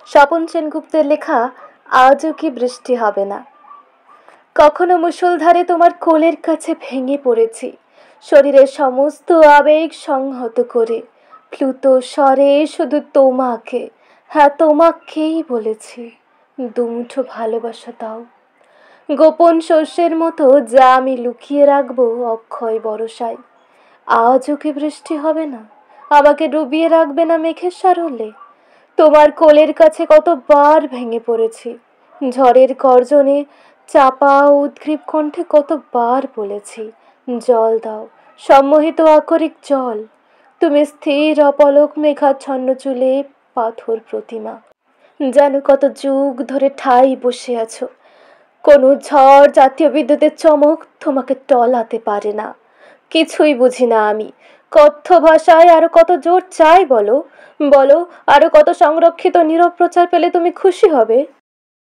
স্বপন সেনগুপ্তের লেখা আজও কি বৃষ্টি হবে না। কখনো মুষলধারে তোমার কোলের কাছে ভেঙে পড়েছি, শরীরের সমস্ত আবেগ সংহত করে প্লুত স্বরে শুধু তোমাকে, হ্যাঁ তোমাকেই বলেছি, দুমুঠো ভালোবাসা দাও। গোপন শস্যের মতো যা আমি লুকিয়ে রাখবো অক্ষয় বরসায়। আজও কি বৃষ্টি হবে না, আমাকে ডুবিয়ে রাখবে না মেঘের সারলে। তোমার কোলের কাছে কতবার ভেঙে পড়েছি, ঝড়ের গর্জনে চাপা উদ্গ্রীব কণ্ঠে কতবার বলেছি, জল দাও, সম্মোহিত আকরিক জল। তুমি স্থির অপলক মেঘাচ্ছন্ন চুলে পাথর প্রতিমা, যেন কত যুগ ধরে ঠাই বসে আছো। কোনো ঝড় জাতীয় বিদ্যুতের চমক তোমাকে টলাতে পারে না। কিছুই বুঝি না আমি। কথ্য ভাষায় আরো কত জোর চাই বলো, বলো আরো কত সংরক্ষিত নীরব প্রচার পেলে তুমি খুশি হবে।